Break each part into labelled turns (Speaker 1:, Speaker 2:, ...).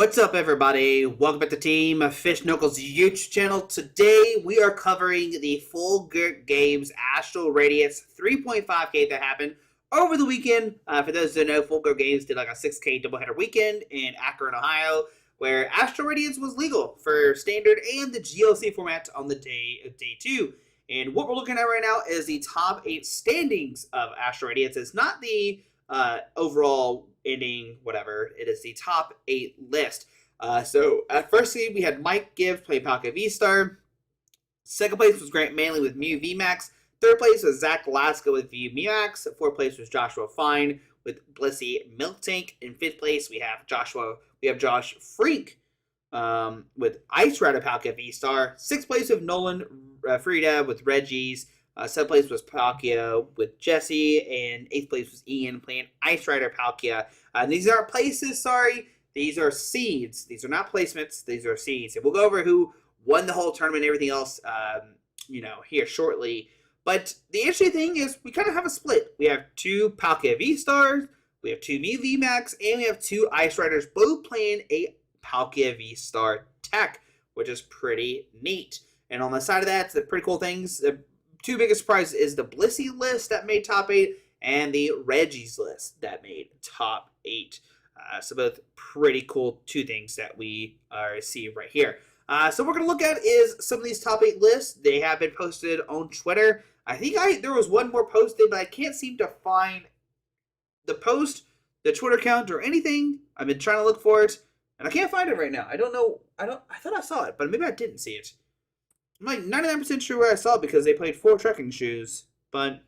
Speaker 1: What's up, everybody? Welcome back to Team Fish Knuckles YouTube channel. Today we are covering the full games Astral Radiance 3.5K that happened over the weekend. For those who don't know, Full Games did like a 6K doubleheader weekend in Akron, Ohio, where Astral Radiance was legal for standard and the GLC format on the day 2. And what we're looking at right now is the top 8 standings of Astral Radiance. It's not the overall ending, whatever. It is the top 8 list. So at first seed, we had Mike Gibbs playing Palkia V-Star. Second place was Grant Manley with Mew VMAX. Third place was Zach Laska with VMAX. Fourth place was Joshua Fine with Blissey miltank. In fifth place, we have Josh Freak with Ice Rider Palkia V-Star. Sixth place with Nolan Frida with Reggie's. Seventh place was Palkia with Jesse, and eighth place was Ian playing Ice Rider Palkia. These aren't places, sorry. These are seeds. These are not placements. These are seeds. And we'll go over who won the whole tournament and everything else, here shortly. But the interesting thing is we kind of have a split. We have 2 Palkia V-Stars, we have 2 Mew VMAX, and we have 2 Ice Riders both playing a Palkia V-Star tech, which is pretty neat. And on the side of that, the pretty cool things, the 2 biggest surprises is the Blissey list that made top 8 and the Reggie's list that made top 8. So both pretty cool 2 things that we are seeing right here. So what we're going to look at is some of these top 8 lists. They have been posted on Twitter. I think there was one more posted, but I can't seem to find the post, the Twitter account, or anything. I've been trying to look for it, and I can't find it right now. I don't know. I thought I saw it, but maybe I didn't see it. I'm like 99% sure where I saw it because they played 4 trekking shoes, but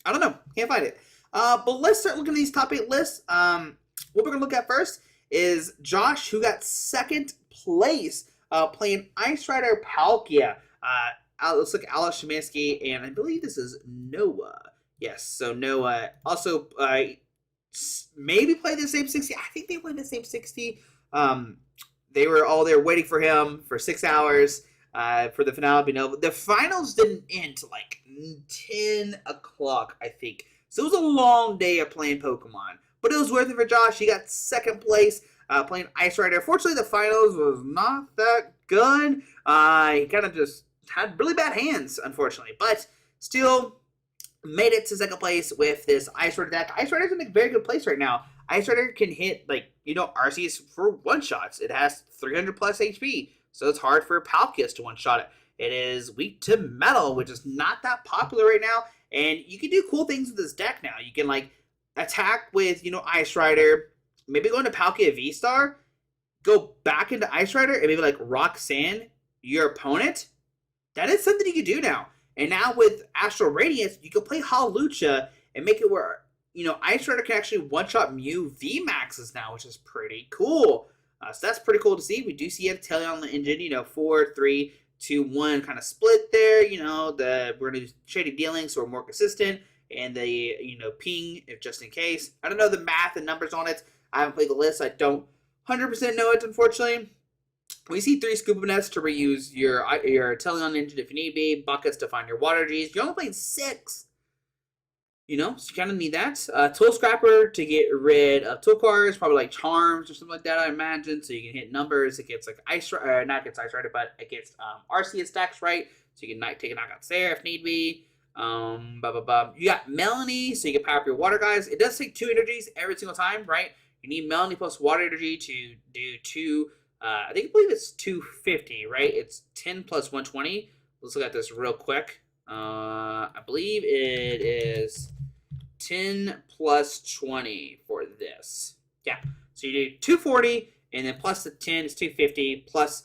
Speaker 1: I don't know. Can't find it. But let's start looking at these top 8 lists. What we're going to look at first is Josh, who got second place playing Ice Rider Palkia. Let's look at Alex Shemansky, and I believe this is Noah. Yes, so Noah also maybe played the same 60. I think they played the same 60. They were all there waiting for him for 6 hours for the finale. The finals didn't end till like 10 o'clock, I think. So it was a long day of playing Pokemon. But it was worth it for Josh. He got second place playing Ice Rider. Fortunately, the finals was not that good. He kind of just had really bad hands, unfortunately. But still made it to second place with this Ice Rider deck. Ice Rider's in a very good place right now. Ice Rider can hit, RCs for one-shots. It has 300 plus HP, so it's hard for Palkias to one-shot it. It is weak to Metal, which is not that popular right now, and you can do cool things with this deck now. You can, attack with, Ice Rider, maybe go into Palkia V-Star, go back into Ice Rider, and maybe, Rock Sand your opponent. That is something you can do now. And now with Astral Radiance, you can play Hawlucha and make it where Ice Rider can actually one-shot Mew VMAXs now, which is pretty cool. So that's pretty cool to see. We do see a Telly on the engine, 4, 3, 2, 1 kind of split there. We're going to do shady dealing, so we're more consistent. And the, ping, if just in case. I don't know the math and numbers on it. I haven't played the list. I don't 100% know it, unfortunately. We see 3 Scuba Nets to reuse your Telly on engine if you need be. Buckets to find your water Gs. You're only playing 6. So you kind of need that. Tool Scrapper to get rid of tool cards, probably like Charms or something like that, I imagine. So you can hit numbers. It gets not against Ice Rider, but against RC stacks, right? So you can take a knockouts there if need be. You got Melanie, so you can power up your water guys. It does take 2 energies every single time, right? You need Melanie plus water energy to do 2. I believe it's 250, right? It's 10 plus 120. Let's look at this real quick. I believe it is 10 plus 20 for this. Yeah. So you do 240, and then plus the 10 is 250, plus,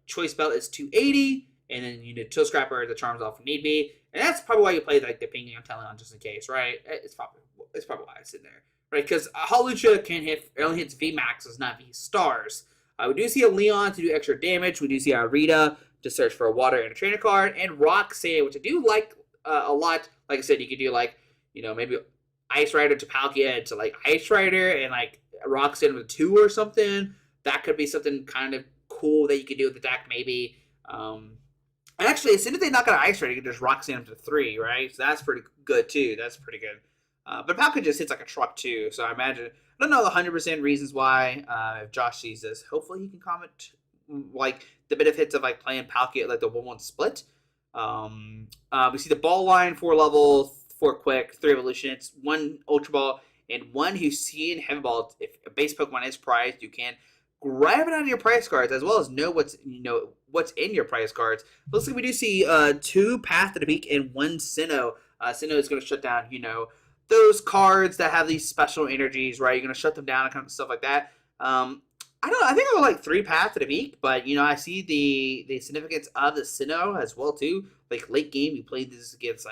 Speaker 1: Choice Belt is 280, and then you do Tool Scrapper, the Charms off if need be. And that's probably why you play the pinging on Teleon just in case, right? It's probably why it's in there. Right? Because Hawlucha only hits VMAXs, not V-Stars. We do see a Leon to do extra damage. We do see a Rita to search for a water and a trainer card, and Roxanne, which I do like a lot. Like I said, you could do maybe Ice Rider to Palkia to Ice Rider and Roxanne with 2 or something. That could be something kind of cool that you could do with the deck maybe. And actually, as soon as they knock out Ice Rider, you can just Roxanne up to 3, right? So that's pretty good too. That's pretty good. But Palkia just hits like a truck too, so I imagine I don't know the 100% reasons why. If Josh sees this, hopefully he can comment like the benefits of like playing Palkia like the 1-1 split. We see the ball line, 4 level, 4 quick, 3 evolutions, 1 ultra ball, and 1 Hussein heavy ball. If a base Pokemon is prized, you can grab it out of your prize cards as well as know what's in your prize cards. Looks like we do see 2 Path to the Peak and 1 Sinnoh. Sinnoh is going to shut down those cards that have these special energies, right? You're going to shut them down and kind of stuff like that. I think I would like 3 Path to the Peak, but I see the significance of the Sinnoh as well too. Like late game, you play this against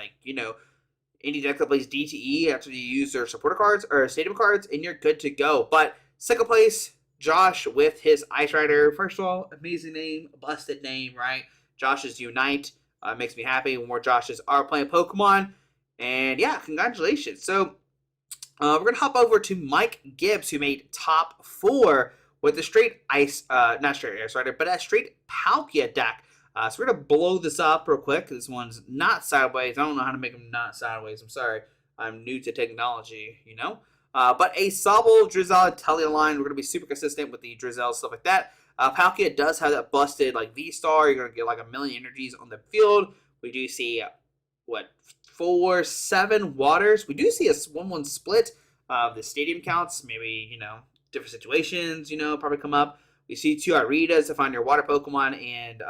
Speaker 1: any deck that plays DTE after you use their supporter cards or stadium cards, and you're good to go. But second place, Josh with his Ice Rider. First of all, amazing name, busted name, right? Josh's Unite. Makes me happy when more Joshes are playing Pokemon. And yeah, congratulations. So we're going to hop over to Mike Gibbs, who made top 4 with a straight not straight Ice Rider, but a straight Palkia deck. So we're going to blow this up real quick. This one's not sideways. I don't know how to make them not sideways. I'm sorry. I'm new to technology, But a Sobble, Drizzle, Telly line. We're going to be super consistent with the Drizzle, stuff like that. Palkia does have that busted V-Star. You're going to get like 1,000,000 energies on the field. We do see, 4, 7 waters. We do see a 1-1 split of the stadium counts. Maybe, different situations, probably come up. We see 2 Aritas to find your water Pokemon and,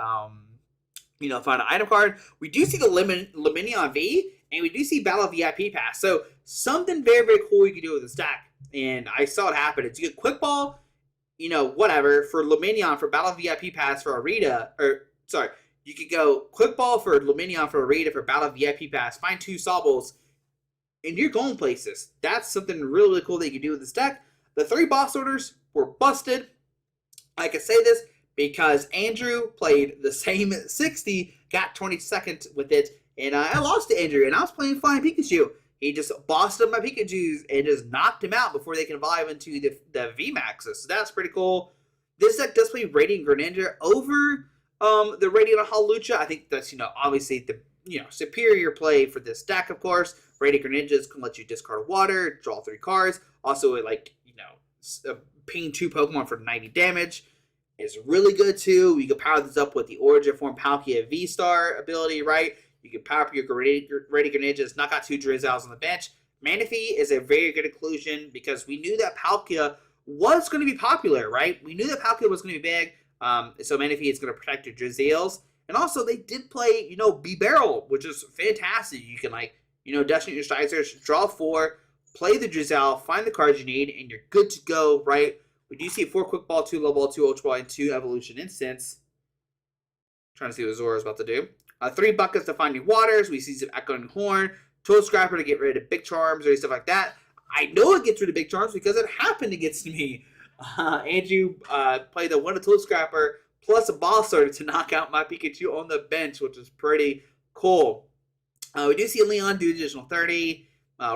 Speaker 1: find an item card. We do see the Luminion V, and we do see Battle VIP Pass. So something very, very cool you can do with this deck. And I saw it happen. It's you get Quick Ball, whatever, for Luminion for Battle VIP Pass for Arita. You could go Quick Ball for Luminion for Arita for Battle VIP Pass. Find 2 Sobbles, and you're going places. That's something really, really cool that you can do with this deck. The 3 boss orders were busted. I can say this because Andrew played the same 60, got 22nd with it, and I lost to Andrew, and I was playing Flying Pikachu. He just bossed up my Pikachus and just knocked him out before they can evolve into the VMAXs. So that's pretty cool. This deck does play Radiant Greninja over the Radiant Hawlucha. I think that's, obviously the, superior play for this deck, of course. Radiant Greninjas can let you discard water, draw 3 cards. Also, ping 2 Pokemon for 90 damage is really good, too. You can power this up with the Origin Form Palkia V-Star ability, right? You can power up your Radiant Greninjas, knock out 2 Drizzles on the bench. Manaphy is a very good inclusion because we knew that Palkia was going to be popular, right? We knew that Palkia was going to be big. So Manaphy is going to protect your Drizzles. And also, they did play, B-Barrel, which is fantastic. You can, Destiny your Sizers, draw 4, play the Drizzle, find the cards you need, and you're good to go, right? We do see 4 Quick Ball, 2 Low Ball, 2 Ultra Ball, and 2 Evolution Instants. Trying to see what Zora's about to do. 3 buckets to find new waters. We see some Echoing Horn, Toad Scrapper to get rid of Big Charms or stuff like that. I know it gets rid of Big Charms because it happened against me. Andrew played the 1 Toad Scrapper plus a Ball Starter to knock out my Pikachu on the bench, which is pretty cool. We do see Leon do additional 30.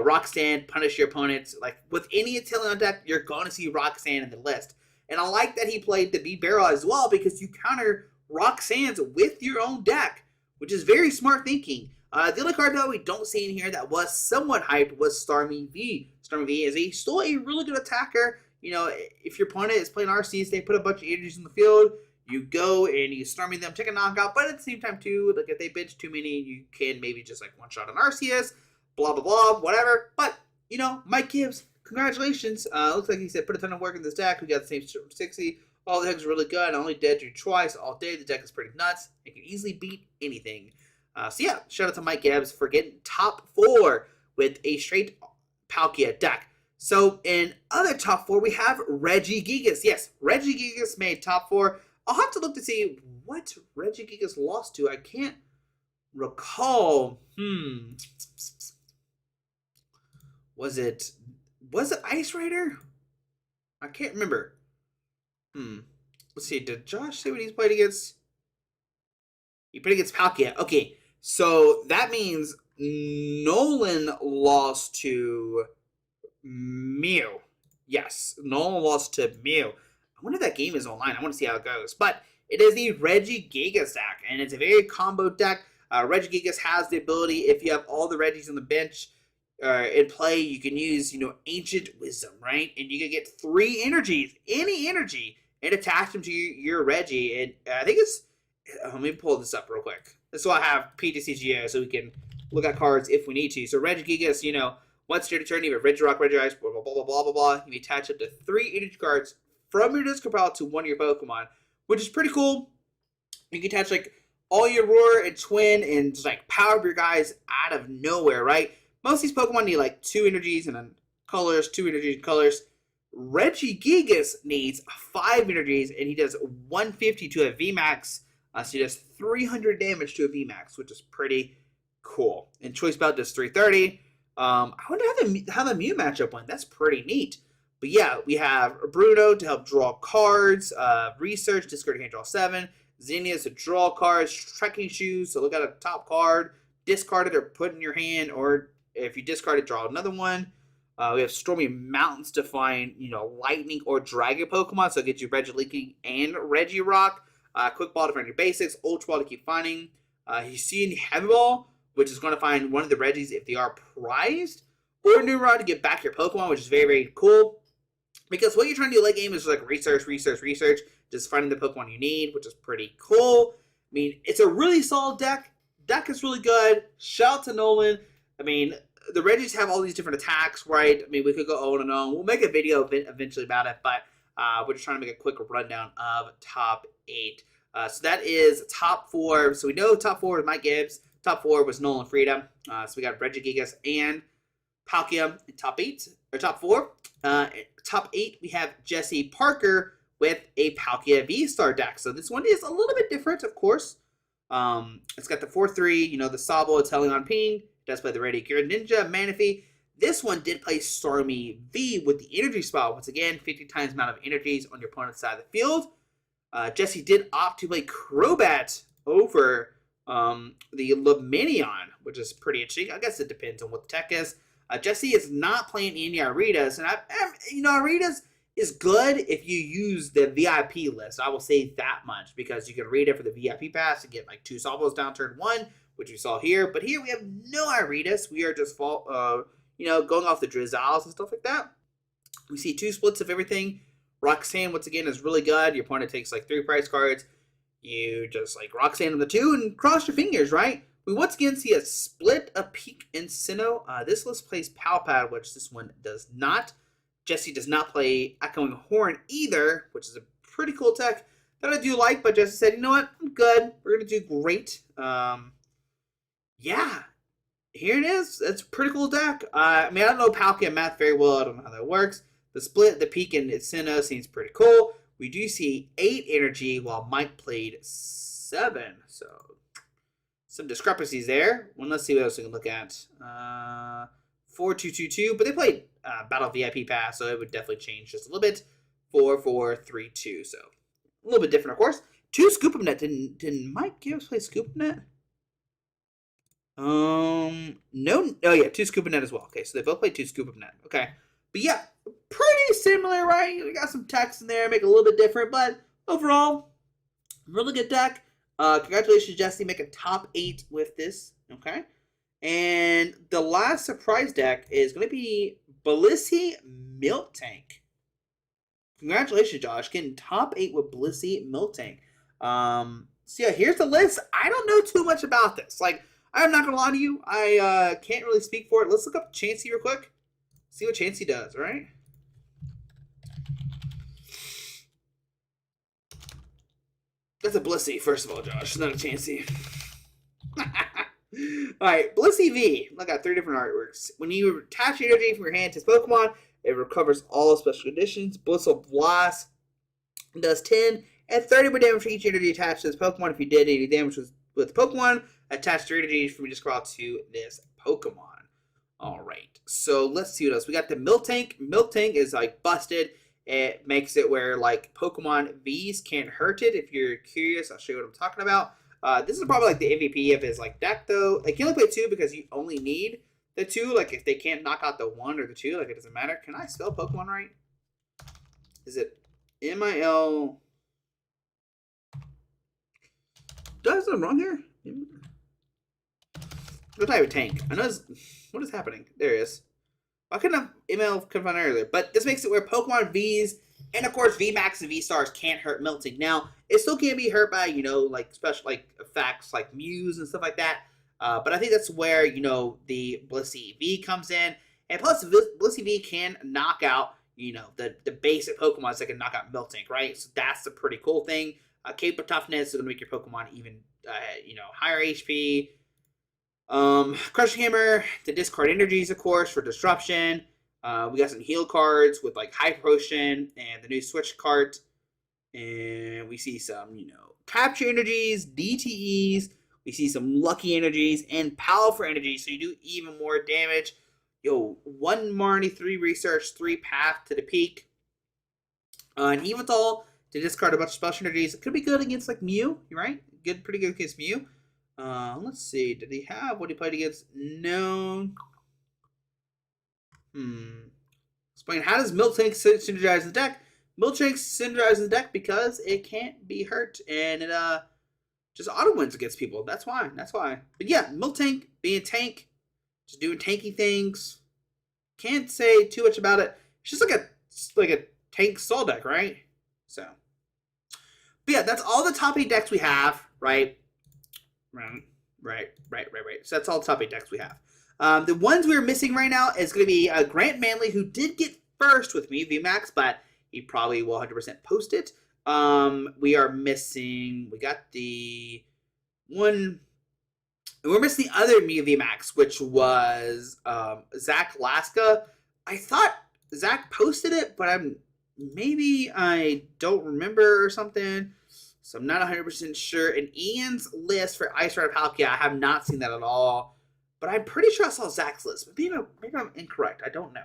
Speaker 1: Rock Stand, punish your opponents. Like with any Inteleon deck, you're going to see Rock Stand in the list. And I like that he played the B-Barrel as well because you counter Rock Sands with your own deck, which is very smart thinking. The only card that we don't see in here that was somewhat hyped was Starmie V. Starmie V is still a really good attacker. If your opponent is playing RCs, they put a bunch of energies in the field. You go and you Starmie them, take a knockout. But at the same time, too, if they bench too many, you can maybe just one-shot an Arceus. Blah, blah, blah, whatever. But, Mike Gibbs, congratulations. Looks like he said put a ton of work in this deck. We got the same 60. All the decks are really good. I only dead you twice all day. The deck is pretty nuts. It can easily beat anything. So yeah, shout out to Mike Gibbs for getting top 4 with a straight Palkia deck. So in other top 4, we have Regigigas. Yes, Regigigas made top 4. I'll have to look to see what Regigigas lost to. I can't recall. Was it Ice Rider? I can't remember. Let's see. Did Josh say what he's played against? He played against Palkia. Okay, so that means Nolan lost to Mew. Yes, Nolan lost to Mew. I wonder if that game is online. I want to see how it goes. But it is the Regigigas deck, and it's a very combo deck. Regigigas has the ability, if you have all the Regis on the bench, in play, you can use, Ancient Wisdom, right? And you can get 3 energies, any energy, and attach them to your Reggie. And I think it's, let me pull this up real quick. So I have PTCGO so we can look at cards if we need to. So Regigigas, once your turn, you have Regirock, Regigigas, blah, blah, blah, blah, blah, blah. You attach up to 3 energy cards from your discard pile to one of your Pokemon, which is pretty cool. You can attach, like, all your Roar and Twin and just, like, power up your guys out of nowhere, right? Most of these Pokemon need, like, 2 energies and then colors, 2 energies and colors. Regigigas needs 5 energies, and he does 150 to a VMAX. So he does 300 damage to a VMAX, which is pretty cool. And Choice Belt does 330. I wonder how the Mew matchup went. That's pretty neat. But yeah, we have Bruno to help draw cards. Research, discard your hand, draw 7. Xenius to draw cards. Trekking Shoes, so look at a top card. Discard it or put in your hand, or if you discard it, draw another one. We have Stormy Mountains to find, Lightning or Dragon Pokemon, so it gets you Regigigas and Regirock. Quick Ball to find your basics. Ultra Ball to keep finding. He's seeing Heavy Ball, which is going to find one of the Reggies if they are prized. Or New Rod to get back your Pokemon, which is very, very cool. Because what you're trying to do late game is like research, just finding the Pokemon you need, which is pretty cool. I mean, it's a really solid deck. Deck is really good. Shout out to Nolan. I mean, the Reggies have all these different attacks, right? I mean, we could go on and on. We'll make a video eventually about it, but we're just trying to make a quick rundown of top 8. So that is top 4. So we know top 4 was Mike Gibbs. Top 4 was Nolan Frida. So we got Regigigas and Palkia in top 8, or top 4. Top 8, we have Jesse Parker with a Palkia V-Star deck. So this one is a little bit different, of course. It's got the 4-3, the Sabo, Telling on Ping. It does play the Regigigas Ninja, Manaphy. This one did play Stormy V with the Energy Spell. Once again, 50 times the amount of energies on your opponent's side of the field. Jesse did opt to play Crobat over the Luminion, which is pretty interesting. I guess it depends on what the tech is. Jesse is not playing any Aritas, and Aritas is good if you use the VIP list. I will say that much, because you can read it for the VIP pass and get like 2 Salvos down turn 1, which we saw here. But here we have no Aritas. We are just going off the Drizzles and stuff like that. We see 2 splits of everything. Roxanne, once again, is really good. Your opponent takes like 3 prize cards. You just like Roxanne on the 2 and cross your fingers, right? We once again see a split, a Peak, and Sinnoh. This list plays Palpad, which this one does not. Jesse does not play Echoing Horn either, which is a pretty cool tech that I do like, but Jesse said, you know what, I'm good. We're going to do great. Yeah, here it is. It's a pretty cool deck. I mean, I don't know Palkia math very well. I don't know how that works. The split, the Peak, and Sinnoh seems pretty cool. We do see 8 energy while Mike played 7, so some discrepancies there. Well, let's see what else we can look at. 4-2-2-2, but they played Battle VIP Pass, so it would definitely change just a little bit. 4-4-3-2, so a little bit different, of course. 2 Scoop Up Net. Didn't Mike Gibbs play Scoop Up Net? No. Oh yeah, 2 Scoop Up Net as well. Okay, so they both played 2 Scoop Up Net. Okay, but yeah, pretty similar, right? We got some text in there, make it a little bit different, but overall, really good deck. Congratulations, Jesse, making top 8 with this. Okay. And the last surprise deck is going to be Blissey Miltank. Congratulations, Josh, getting top 8 with Blissey Miltank. So yeah, here's the list. I don't know too much about this. Like, I'm not going to lie to you. I can't really speak for it. Let's look up Chansey real quick. See what Chansey does, all right? That's a Blissey, first of all, Josh. It's not a Chansey. Alright, Blissey V. Look at 3 different artworks. When you attach energy from your hand to this Pokemon, it recovers all special conditions. Blissey Blast does 10 and 30 more damage for each energy attached to this Pokemon. If you did any damage with the Pokemon, attach 3 energy from your discard to this Pokemon. Alright, so let's see what else. We got the Miltank. Miltank is like busted. It makes it where like Pokemon Vs can't hurt it. If you're curious, I'll show you what I'm talking about. This is probably like the MVP of his like deck though. Like you only play 2 because you only need the 2. Like if they can't knock out the 1 or the 2, like it doesn't matter. Can I spell Pokemon right? Is it M-I-L? Did I have something wrong here? What type of tank? I know what is happening. There it is. I couldn't have email come on earlier, but this makes it where Pokemon V's and of course VMAX and V Stars can't hurt Miltank. Now it still can be hurt by like special like effects like Muse and stuff like that. But I think that's where the Blissey V comes in, and plus Blissey V can knock out the basic Pokemon that can knock out Miltank, right? So that's a pretty cool thing. Cape of Toughness is going to make your Pokemon even higher HP. Crushing Hammer to discard energies, of course, for disruption. We got some heal cards with like Hyper Potion and the new Switch cart. And we see some, capture energies, DTEs. We see some lucky energies and powerful energies, so you do even more damage. 1 Marnie, 3 research, 3 path to the peak. And Eventhal to discard a bunch of special energies. It could be good against like Mew, right? Pretty good against Mew. Let's see. Did he have what he played against? No. Explain, how does Miltank synergize the deck? Miltank synergizes the deck because it can't be hurt and it just auto wins against people. That's why. But yeah, Miltank being a tank, just doing tanky things. Can't say too much about it. It's just like a tank soul deck, right? So, but yeah, that's all the top 8 decks we have, right? Right. So that's all the top 8 decks we have. The ones we're missing right now is going to be Grant Manley, who did get first with me, VMAX, but he probably will 100% post it. We are missing, we got the one, we're missing the other Mew VMAX, which was Zach Laska. I thought Zach posted it, but I don't remember or something. So I'm not 100% sure. And Ian's list for Ice Rider Palkia, I have not seen that at all. But I'm pretty sure I saw Zach's list. But maybe I'm incorrect. I don't know.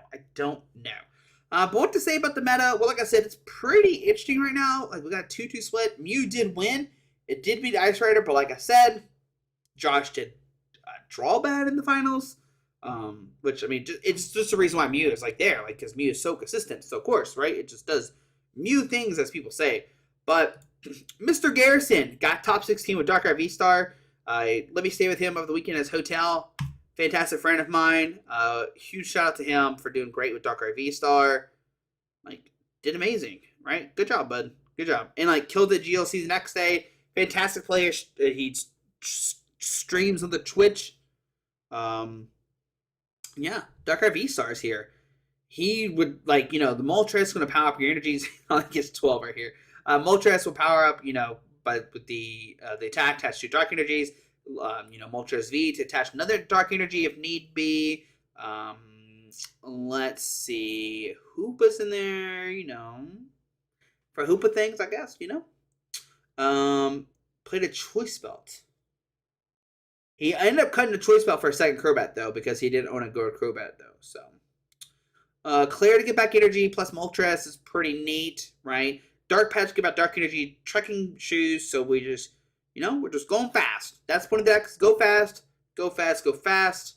Speaker 1: But what to say about the meta? Well, like I said, it's pretty interesting right now. Like, we got a 2-2 split. Mew did win. It did beat Ice Rider. But like I said, Josh did draw bad in the finals. Which, I mean, it's just the reason why Mew is like there. Like, because Mew is so consistent. So, of course, right? It just does Mew things, as people say. But Mr. Garrison got top 16 with Darkrai V-Star. Let me stay with him over the weekend at his hotel. Fantastic friend of mine. Huge shout out to him for doing great with Darkrai V-Star. Like, did amazing, right? Good job, bud. Good job. And, like, killed the GLC the next day. Fantastic player. He streams on the Twitch. Yeah, Darkrai V-Star is here. He would, like, the Moltres is going to power up your energies. I think it's 12 right here. Moltres will power up, but with the attack attached to dark energies. Moltres V to attach another dark energy if need be. Let's see. Hoopa's in there, for Hoopa things, I guess, Played a choice belt. He ended up cutting the choice belt for a second Crobat, though, because he didn't own a Go Crobat, though, so. Claire to get back energy plus Moltres is pretty neat, right? Dark Patch give out dark energy, trekking shoes, so we just, we're just going fast. That's the point of the decks. Go fast, go fast, go fast.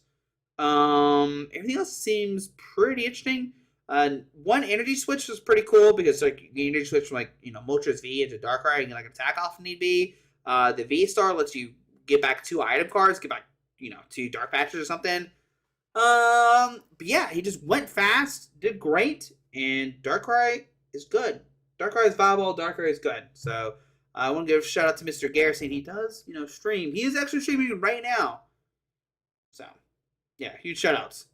Speaker 1: Everything else seems pretty interesting. One energy switch was pretty cool because like the energy switch from like Moltres V into Darkrai and like attack off if need be. The V Star lets you get back 2 item cards, get back 2 Dark Patches or something. But yeah, he just went fast, did great, and Darkrai is good. Darkrai is viable. Darkrai is good. So I want to give a shout out to Mr. Garrison. He does, stream. He is actually streaming right now. So yeah, huge shout outs.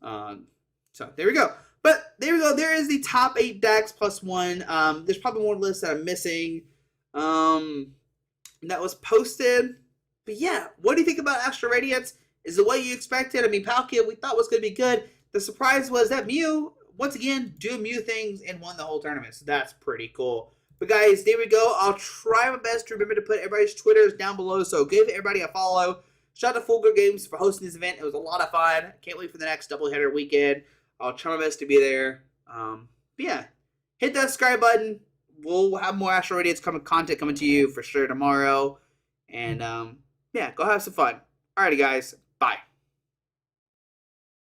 Speaker 1: So there we go. But there we go. There is the top 8 decks plus 1. There's probably one list that I'm missing. That was posted. But yeah, what do you think about Astral Radiance? Is the way you expected? I mean, Palkia we thought was going to be good. The surprise was that Mew, once again, doing Mew things and won the whole tournament. So that's pretty cool. But guys, there we go. I'll try my best to remember to put everybody's Twitters down below. So give everybody a follow. Shout out to Full Good Games for hosting this event. It was a lot of fun. Can't wait for the next doubleheader weekend. I'll try my best to be there. But yeah, hit that subscribe button. We'll have more Astral Radiance content coming to you for sure tomorrow. And yeah, go have some fun. Alrighty, guys. Bye.